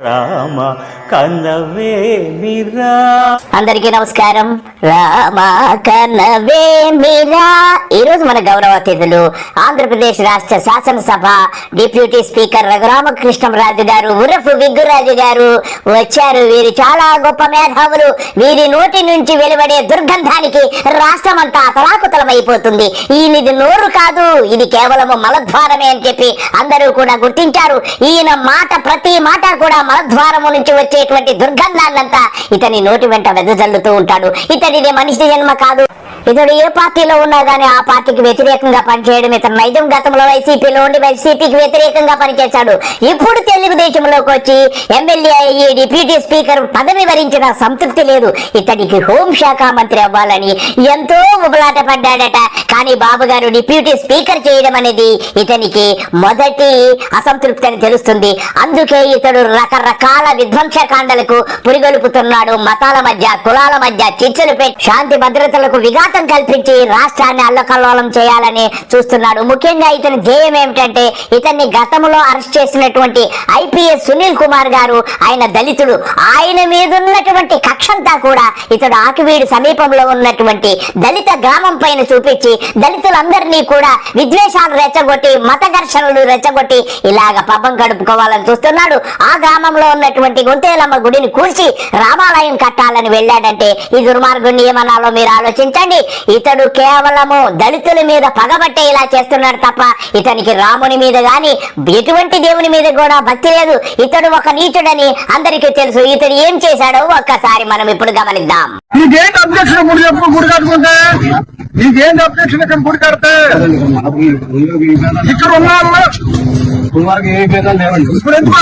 రామ కన్నవే మీరా. అందరికీ నమస్కారం. రామ కన్నవే మీరా. ఈరోజు మన గౌరవ అతిథులు ఆంధ్రప్రదేశ్ రాష్ట్ర శాసనసభ డిప్యూటీ స్పీకర్ రఘురామకృష్ణంరాజు గారు ఉరఫ్ విగ్గురాజు గారు వచ్చారు. వీరు చాలా గొప్ప మేధావులు. వీరి నోటి నుంచి వెలువడే దుర్గంధానికి రాష్ట్రం అంతా అతలాకుతలమైపోతుంది. ఈయనది నోరు కాదు, ఇది కేవలం మలద్వారమే అని చెప్పి అందరూ కూడా గుర్తించారు. ఈయన మాట ప్రతి మాట కూడా మలద్వారము నుంచి వచ్చేటువంటి దుర్గంధాన్నంతా ఇతని నోటి వెంట వెదజల్లుతూ ఉంటాడు. ఇతడిది మనిషి జన్మ కాదు. ఇతడు ఏ పార్టీలో ఉన్నా గానీ ఆ పార్టీకి వ్యతిరేకంగా పనిచేయడం ఇతను నైజం. గతంలో వైసీపీలో ఉండి వైసీపీకి వ్యతిరేకంగా పనిచేశాడు. ఇప్పుడు తెలుగుదేశంలోకి వచ్చి ఎమ్మెల్యే అయ్యి డిప్యూటీ స్పీకర్ పదవి వరించిన సంతృప్తి లేదు. ఇతడికి హోంశాఖ మంత్రి అవ్వాలని ఎంతో ఉబలాట పడ్డాడట. కానీ బాబు గారు డిప్యూటీ స్పీకర్ చేయడం అనేది ఇతనికి మొదటి అసంతృప్తి అని తెలుస్తుంది. అందుకే ఇతడు రకరకాల విధ్వంసకాండలకు పురిగొలుపుతున్నాడు. మతాల మధ్య, కులాల మధ్య చిచ్చులు పెట్టి శాంతి భద్రతలకు విఘాతం కల్పించి రాష్ట్రాన్ని అల్లకల్లోలం చేయాలని చూస్తున్నాడు. ముఖ్యంగా ఇతని ధ్యేయం ఏమిటంటే, ఇతన్ని గతంలో అరెస్ట్ చేసినటువంటి ఐపీఎస్ సునీల్ కుమార్ గారు, ఆయన దళితుడు. ఆయన మీద ఉన్నటువంటి కక్షంతా కూడా ఇతడు ఆకివీడు సమీపంలో ఉన్నటువంటి దళిత గ్రామం పైన చూపించి దళితులందరినీ కూడా విద్వేషాలు రెచ్చగొట్టి, మత ఘర్షణలు రెచ్చగొట్టి ఇలాగ పబ్బం గడుపుకోవాలని చూస్తున్నాడు. ఆ గ్రామంలో ఉన్నటువంటి గొంతేలమ్మ గుడిని కూల్చి రామాలయం కట్టాలని వెళ్ళాడంటే ఈ దుర్మార్గుడిని ఏమన్నాలో మీరు ఆలోచించండి. ఇతడు కేవలము దళితుల మీద పగబట్టే ఇలా చేస్తున్నాడు తప్ప ఇతనికి రాముని మీద గాని ఎటువంటి దేవుని మీద కూడా భక్తి లేదు. ఇతడు ఒక నీచుడని అందరికీ తెలుసు. ఇతడు ఏం చేశాడో ఒక్కసారి మనం ఇప్పుడు గమనిద్దాం. నీకేంటి అబ్జెక్షన్? గుడి చెప్పు, గుడి కట్టుకుంటే నీకేంటి అబ్జెక్షన్? ఇక్కడ గుడి కడితే ఇక్కడ ఉన్నా ఇప్పుడు ఎందుకు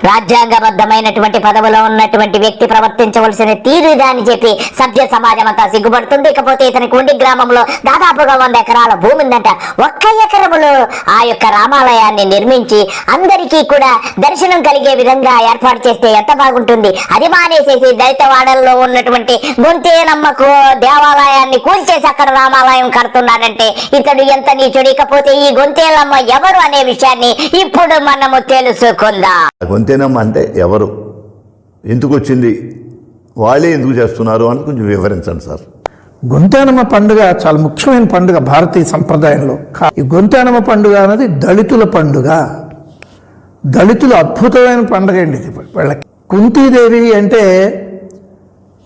రాజ్యాంగబద్ధమైనటువంటి పదవిలో ఉన్నటువంటి వ్యక్తి ప్రవర్తించవలసిన తీరుదా అని చెప్పి సభ్య సమాజం అంతా సిగ్గుపడుతుంది. ఇకపోతే ఇతనికి ఉండి గ్రామంలో దాదాపుగా 100 ఎకరాల భూమి ఉందంట. 1 ఎకరములో ఆ యొక్క రామాలయాన్ని నిర్మించి అందరికీ కూడా దర్శనం కలిగే విధంగా ఏర్పాటు చేస్తే ఎంత బాగుంటుంది. అది మానేసేసి దళితవాడల్లో ఉన్నటువంటి గొంతేనమ్మకు దేవాలయాన్ని కూల్చేసి అక్కడ రామాలయం కడుతున్నాడంటే ఇతడు ఎంత నీచుడు. ఇకపోతే ఈ గొంతేలమ్మ ఎవరు అనే విషయాన్ని ఇప్పుడు మనము తెలుసుకుందాం. గొంతేనమ్మ అంటే ఎవరు, ఎందుకు వచ్చింది, వాళ్ళే ఎందుకు చేస్తున్నారు అని కొంచెం వివరించండి సార్. గొంతేనమ్మ పండుగ చాలా ముఖ్యమైన పండుగ భారతీయ సంప్రదాయంలో. ఈ గొంతేనమ్మ పండుగ అనేది దళితుల పండుగ. దళితుల అద్భుతమైన పండుగ అండి ఇది. వాళ్ళకి కుంతీదేవి అంటే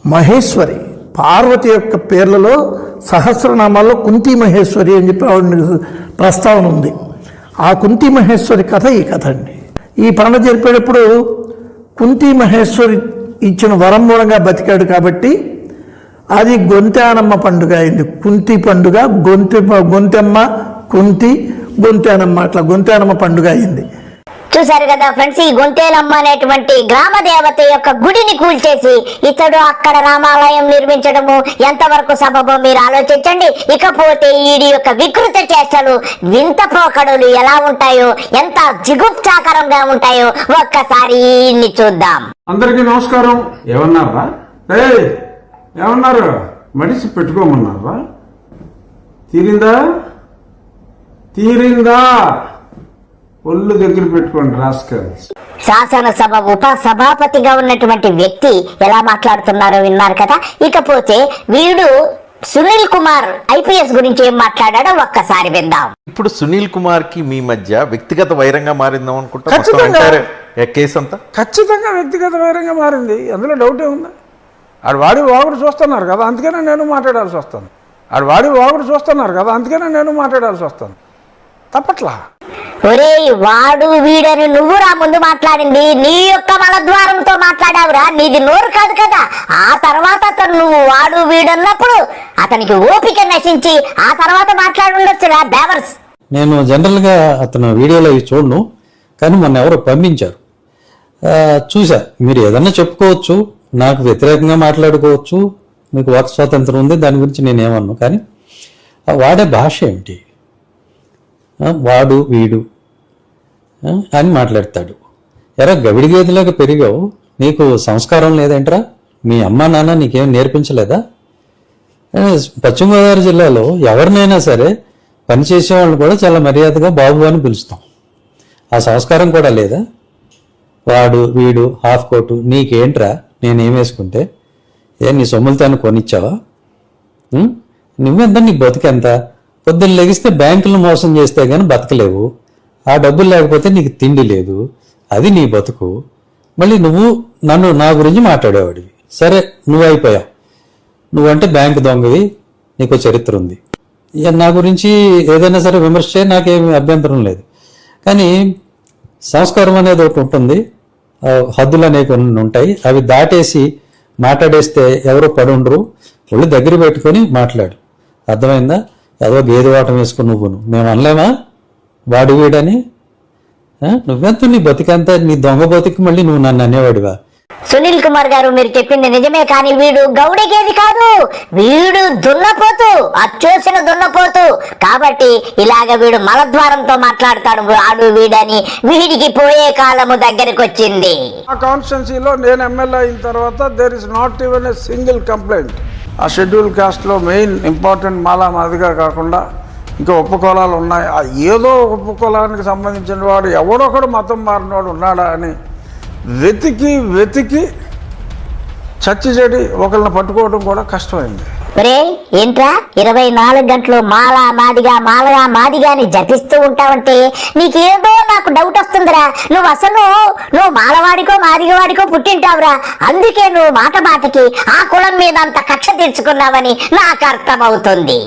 మహేశ్వరి, పార్వతి యొక్క పేర్లలో సహస్రనామాల్లో కుంతీ మహేశ్వరి అని చెప్పి ఆవిడ ప్రస్తావన ఉంది. ఆ కుంతీ మహేశ్వరి కథ ఈ కథ అండి. ఈ పండుగ జరిపేటప్పుడు కుంతీ మహేశ్వరి ఇచ్చిన వరం మూలంగా బతికాడు కాబట్టి అది గొంతేనమ్మ పండుగ అయింది. కుంతి పండుగ, గొంతెమ్మ, కుంతి, గొంతేనమ్మ, అట్లా గొంతేనమ్మ పండుగ అయింది. చూసారు కదా ఫ్రెండ్స్, ఈ గొంతేలమ్మ అనేటువంటి గ్రామ దేవత యొక్క గుడిని కూల్చేసి ఇతడు అక్కడ రామాలయం నిర్మించడము ఎంతవరకు సబబో మీరు ఆలోచించండి. ఇకపోతే ఈడి యొక్క వికృత చేష్టలు, వింత పోకడలు ఎలా ఉంటాయో, ఎంత జిగుప్సాకరంగా ఉంటాయో ఒక్కసారి ఈయన్ని చూద్దాం. అందరికీ నమస్కారం. ఏమన్నారా? ఏమన్నారు? మడిసి పెట్టుకోమన్నారా? తీరిందా? ఒళ్ళు దగ్గర పెట్టుకోండి రాస్కల్. శాసనసభ ఉప సభాపతిగా ఉన్నటువంటి వ్యక్తి ఎలా మాట్లాడుతున్నారో విన్నారు కదా. ఇకపోతే వీడు సునీల్ కుమార్ ఐపీఎస్ గురించి ఏం మాట్లాడాడో ఒక్కసారి విందాం. ఇప్పుడు సునీల్ కుమార్ కి మీ మధ్య వ్యక్తిగత వైరంగా మారిందాం అనుకుంటా. కేసు అంతా ఖచ్చితంగా వ్యక్తిగత వైరంగా మారింది, అందులో డౌట్ ఏముందా? వాడి వాగుడు చూస్తున్నారు కదా, అందుకనే నేను మాట్లాడాల్సి వస్తాను. తప్పట్లా. ఒరే వాడు వీడని నువ్వురా ముందు మాట్లాడింది, నీ యొక్క మలద్వారంతో మాట్లాడావురా, నీది నోరు కాదు కదా. ఆ తర్వాత అతను నువ్వు వాడు వీడన్నప్పుడు అతనికి ఓపిక నశించి ఆ తర్వాత మాట్లాడుండొచ్చురా బేవర్స్. నేను జనరల్గా అతను వీడియోలో చూడను, కానీ మొన్న ఎవరో పంపించారు చూసా. మీరు ఏదన్నా చెప్పుకోవచ్చు, నాకు వ్యతిరేకంగా మాట్లాడుకోవచ్చు, మీకు వాక్ స్వాతంత్రం ఉంది, దాని గురించి నేనేమన్నాను. కానీ వాడే భాష ఏమిటి, వాడు వీడు అని మాట్లాడతాడు. ఎరా గవిడి గేదెలాగా పెరిగావు, నీకు సంస్కారం లేదేంట్రా? మీ అమ్మా నాన్న నీకేం నేర్పించలేదా? పశ్చిమ గోదావరి జిల్లాలో ఎవరినైనా సరే పనిచేసే వాళ్ళని కూడా చాలా మర్యాదగా బాబు అని పిలుస్తాం. ఆ సంస్కారం కూడా లేదా? వాడు వీడు హాఫ్ కోటు నీకేంట్రా నేనేం వేసుకుంటే? నీ సొమ్ములతో కొనిచ్చావా? నువ్వెంత, నీ బతుకెంత? పొద్దున్న లెగిస్తే బ్యాంకులను మోసం చేస్తే కానీ బతకలేవు. ఆ డబ్బులు లేకపోతే నీకు తిండి లేదు. అది నీ బతుకు. మళ్ళీ నువ్వు నా గురించి మాట్లాడేవాడివి. సరే, నువ్వు అయిపోయావు. నువ్వంటే బ్యాంకు దొంగవి, నీకు చరిత్ర ఉంది. నా గురించి ఏదైనా సరే విమర్శ చేయ, నాకేమి అభ్యంతరం లేదు. కానీ సంస్కారం అనేది ఒకటి ఉంటుంది, హద్దులు అనేవి ఉంటాయి. అవి దాటేసి మాట్లాడేస్తే ఎవరో పడుండ్రు. ఒళ్ళు దగ్గర పెట్టుకొని మాట్లాడు. అర్థమైందా? ఏదో గేదె వాటం వేసుకుని నువ్వును మేము అనలేమా వాడు వీడని? నువ్వెంత, నీ బతికంత, నీ దొంగ బతికి మళ్ళీ నువ్వు నన్ను అనేవాడివా? సునీల్ కుమార్ గారు, మీరు చెప్పింది నిజమే, కానీ వీడు గౌడగేది కాదు, వీడు దున్నపోతు, అచ్చోసిన దున్నపోతు. కాబట్టి ఇలాగ వీడు మలద్వారంతో మాట్లాడతాడు వాడు వీడని. వీడికి పోయే కాలము దగ్గరకు వచ్చింది. ఆ కాన్స్టిట్యున్సీలో నేను ఎమ్మెల్యే అయిన తర్వాత there is not even a single complaint. ఆ షెడ్యూల్ కాస్ట్లో మెయిన్ ఇంపార్టెంట్ మాలా మాదిగా కాకుండా ఇంకా ఉపకులాలు ఉన్నాయి. ఆ ఏదో ఉపకులానికి సంబంధించిన వాడు ఎవడొకడు మతం మారినవాడు ఉన్నాడా అని వెతికి చచ్చి చెడి ఒకళ్ళని పట్టుకోవడం కూడా కష్టమైంది. ఒరే ఏంట్రా 24 గంటలు మాలా మాదిగా అని జపిస్తూ ఉంటావంటే నీకేదో నాకు డౌట్ వస్తుందిరా. నువ్వు మాలవాడికో మాదిగవాడికో పుట్టింటావురా. అందుకే నువ్వు మాటకి ఆ కులం మీద అంత కక్ష తీర్చుకున్నావని నాకు అర్థమవుతుంది.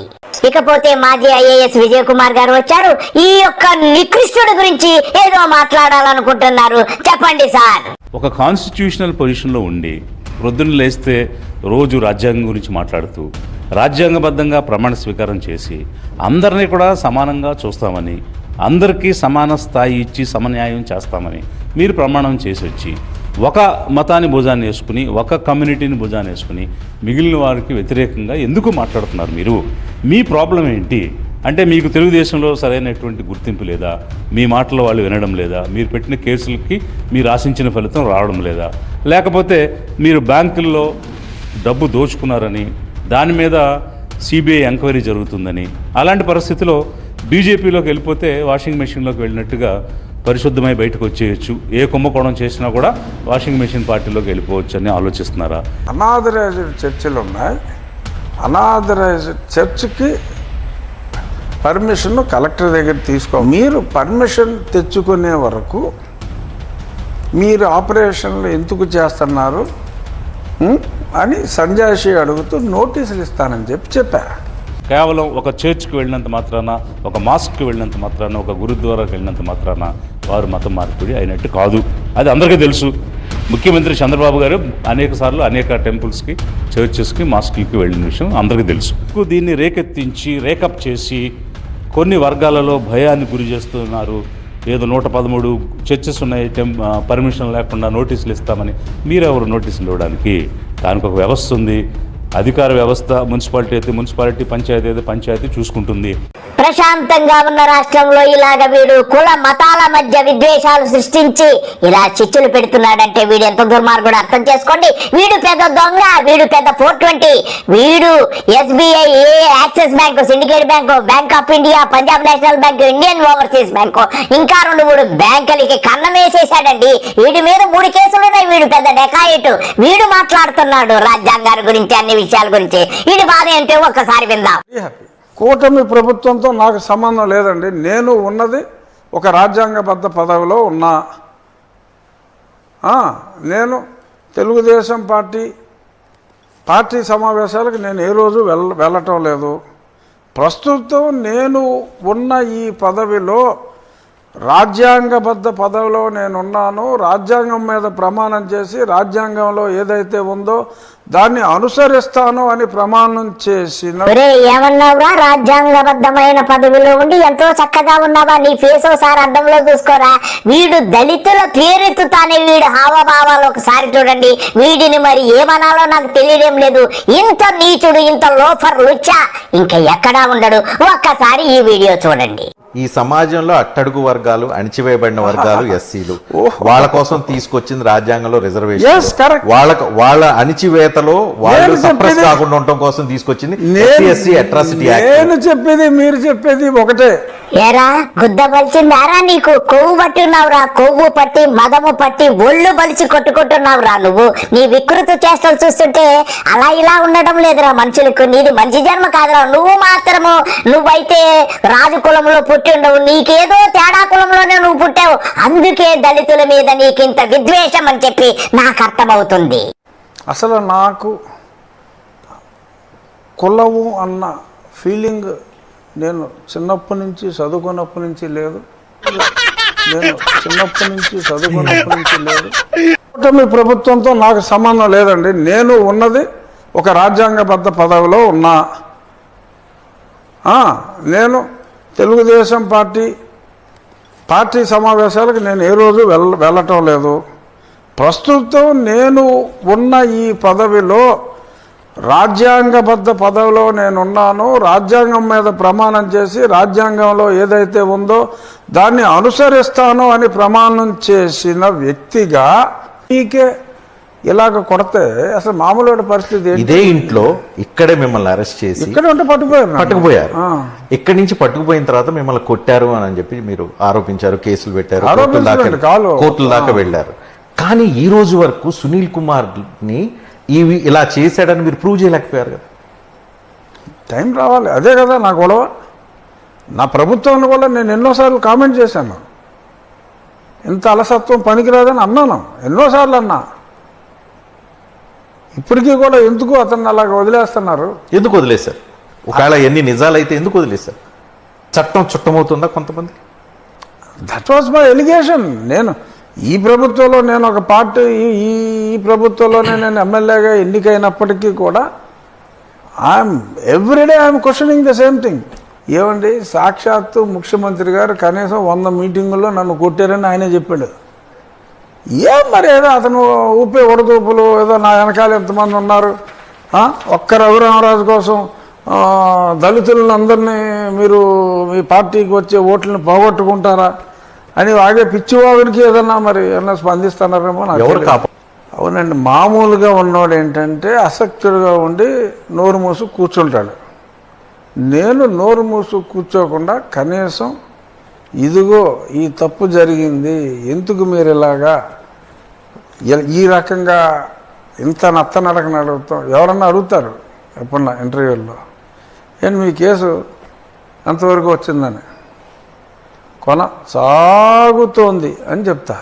ఇకపోతే మాజీ ఐఏఎస్ విజయ్ కుమార్ గారు వచ్చారు. ఈ యొక్క నికృష్టుడి గురించి ఏదో మాట్లాడాలనుకుంటున్నారు. చెప్పండి సార్. ఒక కాన్స్టిట్యూషనల్ పొజిషన్లో ఉండి ప్రొద్దున లేస్తే రోజు రాజ్యాంగం గురించి మాట్లాడుతూ రాజ్యాంగబద్ధంగా ప్రమాణ స్వీకారం చేసి అందరినీ కూడా సమానంగా చూస్తామని, అందరికీ సమాన స్థాయి ఇచ్చి సమన్యాయం చేస్తామని మీరు ప్రమాణం చేసి వచ్చి ఒక మతాన్ని భుజాన్ని వేసుకుని, ఒక కమ్యూనిటీని భుజాన్ని వేసుకుని మిగిలిన వారికి వ్యతిరేకంగా ఎందుకు మాట్లాడుతున్నారు మీరు? మీ ప్రాబ్లం ఏంటి? అంటే మీకు తెలుగుదేశంలో సరైనటువంటి గుర్తింపు లేదా? మీ మాటలు వాళ్ళు వినడం లేదా? మీరు పెట్టిన కేసులకి మీరు ఆశించిన ఫలితం రావడం లేదా? లేకపోతే మీరు బ్యాంకుల్లో డబ్బు దోచుకున్నారని దాని మీద సిబిఐ ఎంక్వైరీ జరుగుతుందని, అలాంటి పరిస్థితిలో బీజేపీలోకి వెళ్ళిపోతే వాషింగ్ మెషిన్లోకి వెళ్ళినట్టుగా పరిశుద్ధమై బయటకు వచ్చేయచ్చు, ఏ కుంభకోణం చేసినా కూడా వాషింగ్ మెషిన్ పార్టీలోకి వెళ్ళిపోవచ్చు అని ఆలోచిస్తున్నారా? అనాథరైజ్డ్ చర్చిలు ఉన్నాయి. అనాథరైజ్డ్ చర్చ్కి పర్మిషన్ కలెక్టర్ దగ్గర తీసుకో. మీరు పర్మిషన్ తెచ్చుకునే వరకు మీరు ఆపరేషన్లు ఎందుకు చేస్తున్నారు అని సంజాయిషి అడుగుతూ నోటీసులు ఇస్తానని చెప్పా. కేవలం ఒక చర్చ్కి వెళ్ళినంత మాత్రాన, ఒక మాస్క్కి వెళ్ళినంత మాత్రాన, ఒక గురుద్వారాకి వెళ్ళినంత మాత్రాన వారు మతం మార్పిడి అయినట్టు కాదు. అది అందరికీ తెలుసు. ముఖ్యమంత్రి చంద్రబాబు గారు అనేక సార్లు అనేక టెంపుల్స్కి, చర్చెస్కి, మాస్కులకి వెళ్ళిన విషయం అందరికీ తెలుసు. దీన్ని రేకెత్తించి రేకప్ చేసి కొన్ని వర్గాలలో భయాన్ని గురి చేస్తున్నారు. ఏదో 113 చర్చెస్ ఉన్నాయి, పర్మిషన్ లేకుండా నోటీసులు ఇస్తామని. మీరెవరు నోటీసులు ఇవ్వడానికి? దానికి ఒక వ్యవస్థ ఉంది. అధికార వ్యవస్థ, మున్సిపాలిటీ అయితే మున్సిపాలిటీ, పంచాయతీ అయితే పంచాయతీ చూసుకుంటుంది. ప్రశాంతంగా ఉన్న రాష్ట్రంలో ఇలాగ వీడు కుల మతాల మధ్య విద్వేషాలు సృష్టించి ఇలా చిచ్చులు పెడుతున్నాడంటే వీడు ఎంత దుర్మార్గుడు అర్థం చేసుకోండి. వీడు పెద్ద దొంగ, వీడు పెద్ద 420, వీడు SBI, axis bank, syndicate bank, bank of India, Punjab national bank, Indian overseas bank, ఇంకా 2-3 బ్యాంకులకి కన్నం వేసేసాడండి. వీడి మీద 3 కేసులు ఉన్నాయి. వీడు పెద్ద డెకాయిట్. వీడు మాట్లాడుతున్నాడు రాజ్యాంగాల గురించి, అన్ని విషయాల గురించి. వీడి బాధ ఏంటో ఒక్కసారి విందాం. కూటమి ప్రభుత్వంతో నాకు సంబంధం లేదండి. నేను ఉన్నది ఒక రాజ్యాంగబద్ధ పదవిలో ఉన్నా. నేను తెలుగుదేశం పార్టీ సమావేశాలకు నేను ఏ రోజు వెళ్ళటం లేదు. ప్రస్తుతం నేను ఉన్న ఈ పదవిలో రాజ్యాంగబద్ధ పదవిలో నేనున్నాను. రాజ్యాంగం మీద ప్రమాణం చేసి రాజ్యాంగంలో ఏదైతే ఉందో దాన్ని అనుసరిస్తాను అని ప్రమాణం చేసిన. ఏమన్నావురా? రాజ్యాంగబద్ధమైన పదవిలో ఉండి ఎంతో చక్కగా ఉన్నావా? నీ ఫేస్ ఒకసారి అద్దంలో చూసుకోరా. వీడు దళితుల పేరెత్తుతానే వీడు హావభావాలు ఒకసారి చూడండి. వీడిని మరి ఏమనాలో నాకు తెలియడం లేదు. ఇంత నీచుడు, ఇంత లోఫర్ లుచ్చా ఇంకా ఎక్కడా ఉండడు. ఒక్కసారి ఈ వీడియో చూడండి. ఈ సమాజంలో అట్టడుగు వర్గాలు, అణిచివేయబడిన వర్గాలు, ఎస్సీలు, వాళ్ళ కోసం తీసుకొచ్చింది రాజ్యాంగంలో Yes, రిజర్వేషన్. correct. వాళ్ళ అణిచివేతలో వాళ్ళు నేను సప్రెస్ చెప్పేది- కాకుండా ఉండటం కోసం తీసుకొచ్చింది ఎస్సీ అట్రాసిటీ యాక్ట్. నేను చెప్పేది మీరు చెప్పేది ఒకటే. ఏరా గుద్ద బలిచిందారా నీకు? కొవ్వు పట్టి ఉన్నావురా, కొవ్వు పట్టి మదము పట్టి ఒళ్ళు బలిచి కొట్టుకుంటున్నావురా నువ్వు. నీ వికృత చేష్టలు చూస్తుంటే అలా ఇలా ఉండడం లేదురా మనుషులకు. నీది మంచి జన్మ కాదురా. నువ్వు మాత్రము నువ్వైతే రాజు కులంలో పుట్టి ఉండవు, నీకేదో తేడా కులంలోనే నువ్వు పుట్టావు, అందుకే దళితుల మీద నీకింత విద్వేషం అని చెప్పి నాకు అర్థమవుతుంది. అసలు నాకు కులము అన్న ఫీలింగ్ నేను చిన్నప్పటి నుంచి చదువుకున్నప్పటి నుంచి లేదు. కూటమి ప్రభుత్వంతో నాకు సంబంధం లేదండి. నేను ఉన్నది ఒక రాజ్యాంగబద్ధ పదవిలో ఉన్నా. నేను తెలుగుదేశం పార్టీ సమావేశాలకు నేను ఏ రోజు వెళ్ళటం లేదు. ప్రస్తుతం నేను ఉన్న ఈ పదవిలో రాజ్యాంగబద్ధ పదవిలో నేనున్నాను. రాజ్యాంగం మీద ప్రమాణం చేసి రాజ్యాంగంలో ఏదైతే ఉందో దాన్ని అనుసరిస్తాను అని ప్రమాణం చేసిన వ్యక్తిగా మీకే ఇలాగ కొడితే అసలు మామూలు పరిస్థితి ఇదే ఇంట్లో ఇక్కడే మిమ్మల్ని అరెస్ట్ చేసి ఇక్కడ ఉంటే పట్టుకుపోయారు. ఇక్కడి నుంచి పట్టుకుపోయిన తర్వాత మిమ్మల్ని కొట్టారు అని చెప్పి మీరు ఆరోపించారు, కేసులు పెట్టారు, కోర్టుల దాకా వెళ్ళారు. కానీ ఈ రోజు వరకు సునీల్ కుమార్ ని ఇలా చేశాడని మీరు ప్రూవ్ చేయలేకపోయారు కదా. టైం రావాలి, అదే కదా నా గొడవ. నా ప్రభుత్వాన్ని కూడా నేను ఎన్నోసార్లు కామెంట్ చేశాను. ఇంత అలసత్వం పనికిరాదని అన్నాను, ఎన్నోసార్లు అన్నా. ఇప్పటికీ కూడా ఎందుకు అతన్ని అలాగ వదిలేస్తున్నారు? ఎందుకు వదిలేశారు? ఒకవేళ ఎన్ని నిజాలైతే ఎందుకు వదిలేశారు? చట్టం చుట్టమవుతుందా కొంతమంది? That was my allegation. నేను ఈ ప్రభుత్వంలో నేను ఒక పార్టీ ఈ ప్రభుత్వంలోనే నేను ఎమ్మెల్యేగా ఎన్నికైనప్పటికీ కూడా everyday I'm questioning the same thing. ఏమండి, సాక్షాత్తు ముఖ్యమంత్రి గారు కనీసం 100 మీటింగుల్లో నన్ను కొట్టారని ఆయనే చెప్పాడు. మరి ఏదో అతను ఊపే ఉడదూపులు ఏదో నా వెనకాల ఎంతమంది ఉన్నారు, ఒక్క రఘురామరాజు కోసం దళితులను అందరినీ మీరు మీ పార్టీకి వచ్చే ఓట్లను పోగొట్టుకుంటారా అని వాగే పిచ్చివాగుడికి ఏదన్నా మరి ఏమన్నా స్పందిస్తున్నారేమో నాకు. అవునండి, మామూలుగా ఉన్నవాడు ఏంటంటే అసక్తుడుగా ఉండి నోరు మూసు కూర్చుంటాడు. నేను నోరు మూసు కూర్చోకుండా కనీసం ఇదిగో ఈ తప్పు జరిగింది, ఎందుకు మీరు ఇలాగా ఈ రకంగా ఇంత నత్తనడకని అడుగుతాం. ఎవరన్నా అడుగుతారు ఎప్పుడన్నా ఇంటర్వ్యూల్లో, ఏంటి మీ కేసు ఎంతవరకు వచ్చిందని, కొన సాగుతోంది అని చెప్తా.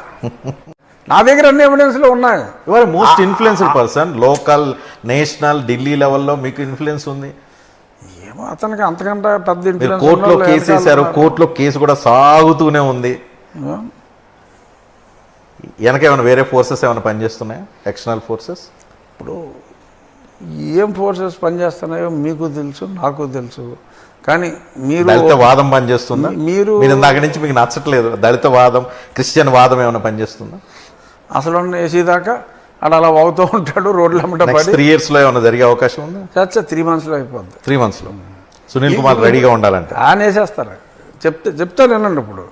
నా దగ్గర అన్ని ఎవిడెన్స్లు ఉన్నాయి. Your most influenced person, local, national, Delhi లెవెల్లో మీకు ఇన్ఫ్లుయెన్స్ ఉంది. ఏమో అతనికి అంతకంటే పెద్ద ఇన్ఫ్లుయెన్స్. కోర్టులో కేసు వేశారు, కోర్టులో కేసు కూడా సాగుతూనే ఉంది. వెనకేమైనా వేరే ఫోర్సెస్ ఏమైనా పనిచేస్తున్నాయా? ఎక్స్టర్నల్ ఫోర్సెస్ ఇప్పుడు ఏం ఫోర్సెస్ పనిచేస్తున్నాయో మీకు తెలుసు, నాకు తెలుసు. కానీ మీరు దళిత వాదం పనిచేస్తుందా? మీరు ఇందాక నుంచి మీకు నచ్చట్లేదు దళిత వాదం, క్రిస్టియన్ వాదం ఏమైనా పనిచేస్తుందా? అసలు ఏసీ దాకా అలా అవుతూ ఉంటాడు రోడ్ల అమ్మట. 3 years లో ఏమైనా జరిగే అవకాశం ఉందా? 3 months లో అయిపోద్ది. 3 months లో సునీల్ కుమార్ రెడీగా ఉండాలంటే ఆయన వేసేస్తారు. చెప్తాను వినండి. ఇప్పుడు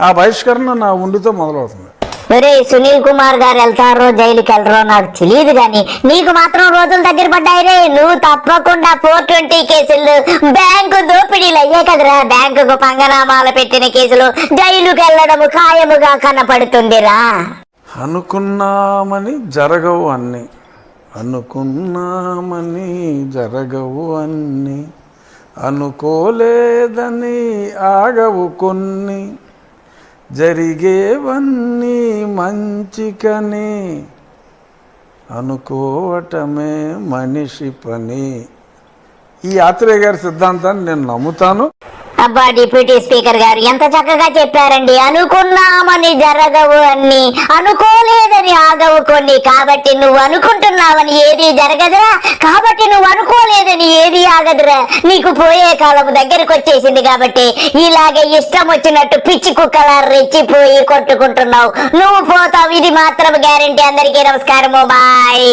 ఆ బహిష్కరణ నా ఉండితో మొదలవుతుంది. ఒరే, సునీల్ కుమార్ గారు వెళ్తారో జైలుకి వెళ్ళరో నాకు తెలియదు, కానీ నీకు మాత్రం రోజులు దగ్గర పడ్డాయి రే. నువ్వు తప్పకుండా 420 కేసులు, బ్యాంకు దోపిడీలు అయ్యే కదరా. బ్యాంకుకు పంగనామాలు పెట్టిన కేసులు, జైలుకి వెళ్ళడము ఖాయముగా కనపడుతుందిరా. అనుకున్నామని జరగవు అన్ని, అనుకున్నామని జరగవు అన్ని, అనుకోలేదని ఆగవు కొన్ని, జరిగేవన్నీ మంచికని, అనుకోవటమే మనిషి పని. ఈ ఆత్రేయ గారి సిద్ధాంతాన్ని నేను నమ్ముతాను. అబ్బా, డిప్యూటీ స్పీకర్ గారు ఎంత చక్కగా చెప్పారండి. అనుకున్నామని జరగవు అన్ని, అనుకోలేదని ఆగవు కొన్ని. కాబట్టి నువ్వు అనుకుంటున్నావని ఏది జరగదురా, కాబట్టి నువ్వు అనుకోలేదని ఏది ఆగదురా. నీకు పోయే కాలం దగ్గరకు వచ్చేసింది కాబట్టి ఇలాగే ఇష్టం వచ్చినట్టు పిచ్చి కుక్కలా రెచ్చిపోయి కొట్టుకుంటున్నావు. నువ్వు పోతావు, ఇది మాత్రం గ్యారంటీ. అందరికీ నమస్కారము, బాయ్.